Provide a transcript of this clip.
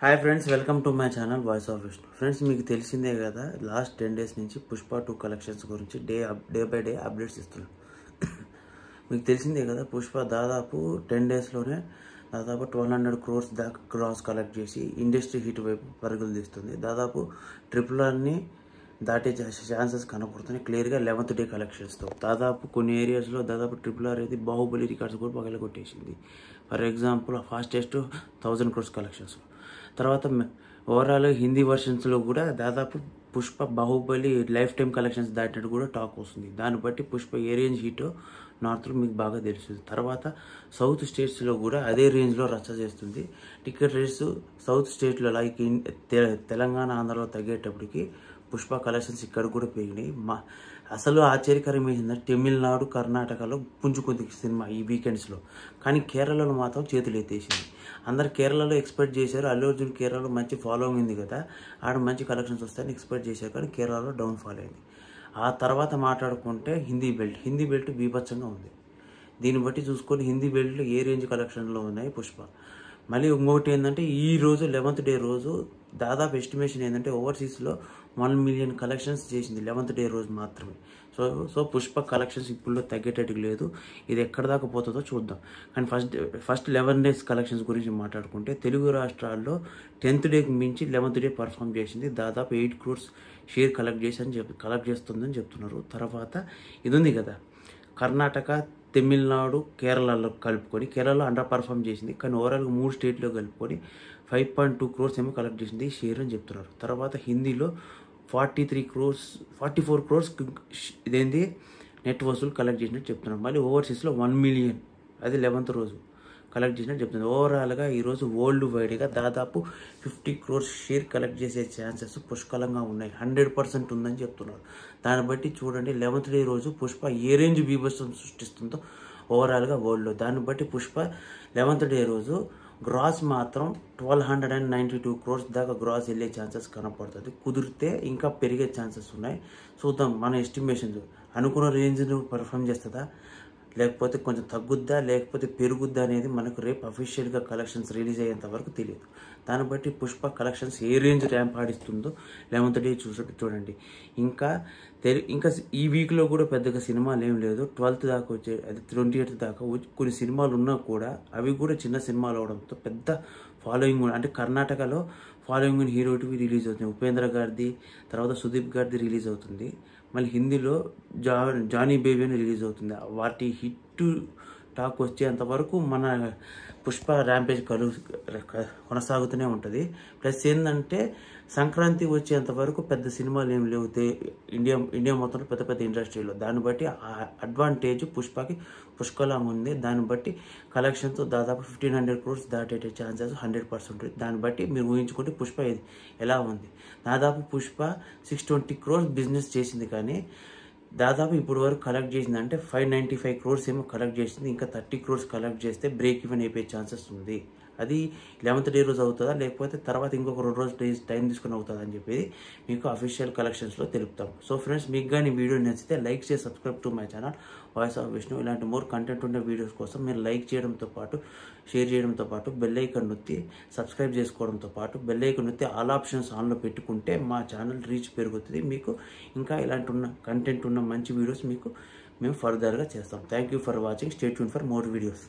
Hi friends, welcome to my channel voice of Vishnu. Friends, మీకు తెలిసిందే కదా, లాస్ట్ 10 days నుంచి పుష్ప 2 కలెక్షన్స్ గురించి డే బై డే అప్డేట్స్ ఇస్తున్నాను. మీకు తెలిసిందే కదా, పుష్ప దాదాపు 10 daysలోనే దాదాపు 1200 crores దాకా గ్రాస్ కలెక్ట్ చేసి ఇండస్ట్రీ హిట్ వైపు పరుగులు తీస్తుంది. దాదాపు RRRని దాటే ఛాన్సెస్ కనపడుతున్నాయి క్లియర్గా 11th డే కలెక్షన్స్తో. దాదాపు కొన్ని ఏరియాస్లో దాదాపు RRR అయితే బాహుబలి రికార్డ్స్ కూడా పగలగొట్టేసింది. For example fastest 1000 crores collections. తర్వాత ఓవరాల్ హిందీ వర్షన్స్లో కూడా దాదాపు Pushpa Baahubali lifetime collections దాటినట్టు కూడా టాక్ వస్తుంది. దాన్ని బట్టి పుష్ప ఏ రేంజ్ హీటో నార్త్లో మీకు బాగా తెలుస్తుంది. తర్వాత సౌత్ స్టేట్స్లో కూడా అదే రేంజ్లో రచ్చ చేస్తుంది. టికెట్ రేట్స్ సౌత్ స్టేట్లో లైక్ తెలంగాణ, ఆంధ్రలో తగ్గేటప్పటికి పుష్ప కలెక్షన్స్ ఇక్కడ కూడా పెరిగినాయి. అసలు ఆశ్చర్యకరం ఏంటంటే తమిళనాడు, కర్ణాటకలో పుంజుకుంది సినిమా ఈ వీకెండ్స్లో. కానీ కేరళలో మాత్రం చేతులు ఎత్తేసింది. అందరు కేరళలో ఎక్స్పెక్ట్ చేశారు, అల్లు అర్జున్ కేరళలో మంచి ఫాలోయింగ్ ఉంది కదా, ఆడ మంచి కలెక్షన్స్ వస్తాయని ఎక్స్పెక్ట్ చేశారు. కానీ కేరళలో డౌన్ఫాల్ అయింది. ఆ తర్వాత మాట్లాడుకుంటే హిందీ బెల్ట్ బీభత్సంగా ఉంది. దీన్ని బట్టి చూసుకొని హిందీ బెల్ట్లో ఏ రేంజ్ కలెక్షన్లో ఉన్నాయి పుష్ప. మళ్ళీ ఇంకొకటి ఏంటంటే ఈ రోజు 11th డే రోజు దాదాపు ఎస్టిమేషన్ ఏంటంటే ఓవర్సీస్లో 1 million కలెక్షన్స్ చేసింది 11th డే రోజు మాత్రమే. సో పుష్ప కలెక్షన్స్ ఇప్పుడు తగ్గేటట్టుగా లేదు. ఇది ఎక్కడ దాకా పోతుందో చూద్దాం. కానీ ఫస్ట్ 11 days కలెక్షన్స్ గురించి మాట్లాడుకుంటే తెలుగు రాష్ట్రాల్లో 10th డేకి మించి 11th డే పర్ఫామ్ చేసింది. దాదాపు 8 crores షేర్ కలెక్ట్ చేస్తుందని చెప్తున్నారు. తర్వాత ఇది ఉంది కదా, కర్ణాటక, తమిళనాడు, కేరళలో కలుపుకొని కేరళలో అండర్ పర్ఫామ్ చేసింది. కానీ ఓవరాల్గా 3 స్టేట్లో కలుపుకొని 5.2 crores ఏమో కలెక్ట్ చేసింది షేర్ అని చెప్తున్నారు. తర్వాత హిందీలో 44 crores ఇదేంది నెట్ వసూలు కలెక్ట్ చేసినట్టు చెప్తున్నారు. మళ్ళీ ఓవర్సీస్లో 1 million, అది 11th రోజు కలెక్ట్ చేసినట్టు చెప్తున్నారు. ఓవరాల్గా ఈరోజు వరల్డ్ వైడ్గా దాదాపు 50 crores షేర్ కలెక్ట్ చేసే ఛాన్సెస్ పుష్కలంగా ఉన్నాయి. 100% ఉందని చెప్తున్నారు. దాన్ని బట్టి చూడండి 11th డే రోజు పుష్ప ఏ రేంజ్ బీభత్సం సృష్టిస్తుందో ఓవరాల్గా వరల్డ్లో. దాన్ని బట్టి పుష్ప 11th డే రోజు గ్రాస్ మాత్రం 1292 crores దాకా గ్రాస్ వెళ్ళే ఛాన్సెస్ కనపడుతుంది. కుదిరితే ఇంకా పెరిగే ఛాన్సెస్ ఉన్నాయి. చూద్దాం. మన ఎస్టిమేషన్స్ అనుకున్న రేంజ్ను పర్ఫామ్ చేస్తుందా, లేకపోతే కొంచెం తగ్గుద్దా, లేకపోతే పెరుగుద్దా అనేది మనకు రేపు అఫీషియల్గా కలెక్షన్స్ రిలీజ్ అయ్యేంత వరకు తెలియదు. దాన్ని బట్టి పుష్ప కలెక్షన్స్ ఏ రేంజ్ ర్యాంప్ ఆడిస్తుందో 11th డే చూడండి. ఇంకా ఈ వీక్లో కూడా పెద్దగా సినిమాలు ఏం లేదు. 12th దాకా వచ్చే, అది 28th దాకా కొన్ని సినిమాలు ఉన్నా కూడా అవి కూడా చిన్న సినిమాలు అవడంతో పెద్ద ఫాలోయింగ్ కూడా, అంటే కర్ణాటకలో ఫాలోయింగ్ హీరో టీవీ రిలీజ్ అవుతుంది. ఉపేంద్ర గారిది, తర్వాత సుదీప్ గారిది రిలీజ్ అవుతుంది. మళ్ళీ హిందీలో జానీ బేబీ అని రిలీజ్ అవుతుంది. వాటి హిట్ టాక్ వచ్చేంతవరకు మన పుష్ప ర్యాంపేజ్ కొనసాగుతూనే ఉంటుంది. ప్లస్ ఏంటంటే సంక్రాంతి వచ్చేంతవరకు పెద్ద సినిమాలు ఏమి లేవు ఇండియా మొత్తంలో పెద్ద ఇండస్ట్రీలో. దాన్ని బట్టి ఆ అడ్వాంటేజ్ పుష్పకి పుష్కలంగా ఉంది. దాన్ని బట్టి కలెక్షన్తో దాదాపు 1500 crores దాటే ఛాన్సెస్ 100% ఉంటుంది. దాన్ని బట్టి మీరు ఊహించుకుంటే పుష్ప ఎలా ఉంది. దాదాపు పుష్ప 620 crores బిజినెస్ చేసింది. కానీ దాదాపు ఇప్పుడు వరకు కలెక్ట్ చేసిందంటే 595 crores ఏమో కలెక్ట్ చేసింది. ఇంకా 30 crores కలెక్ట్ చేస్తే బ్రేక్ ఈవెన్ అయిపోయే ఛాన్సెస్ ఉంది. అది 11th డే రోజు అవుతుందా, లేకపోతే తర్వాత ఇంకొక 2 రోజులు టైం తీసుకుని అవుతుందా అని చెప్పేది మీకు అఫీషియల్ కలెక్షన్స్లో తెలుపుతాం. సో ఫ్రెండ్స్, మీకు కానీ వీడియో నచ్చితే లైక్ చేసి subscribe to my channel voice of Vishnu. ఇలాంటి మోర్ కంటెంట్ ఉన్న వీడియోస్ కోసం మీరు లైక్ చేయడంతో పాటు, షేర్ చేయడంతో పాటు, బెల్ ఐకాన్ నొత్తి సబ్స్క్రైబ్ చేసుకోవడంతో పాటు బెల్ ఐకాన్ నొత్తి ఆల్ ఆప్షన్స్ ఆన్లో పెట్టుకుంటే మా ఛానల్ రీచ్ పెరుగుతుంది. మీకు ఇంకా ఇలాంటి కంటెంట్ ఉన్న మంచి వీడియోస్ మేము ఫర్దర్గా చేస్తాం. Thank you for watching. Stay tune for more videos.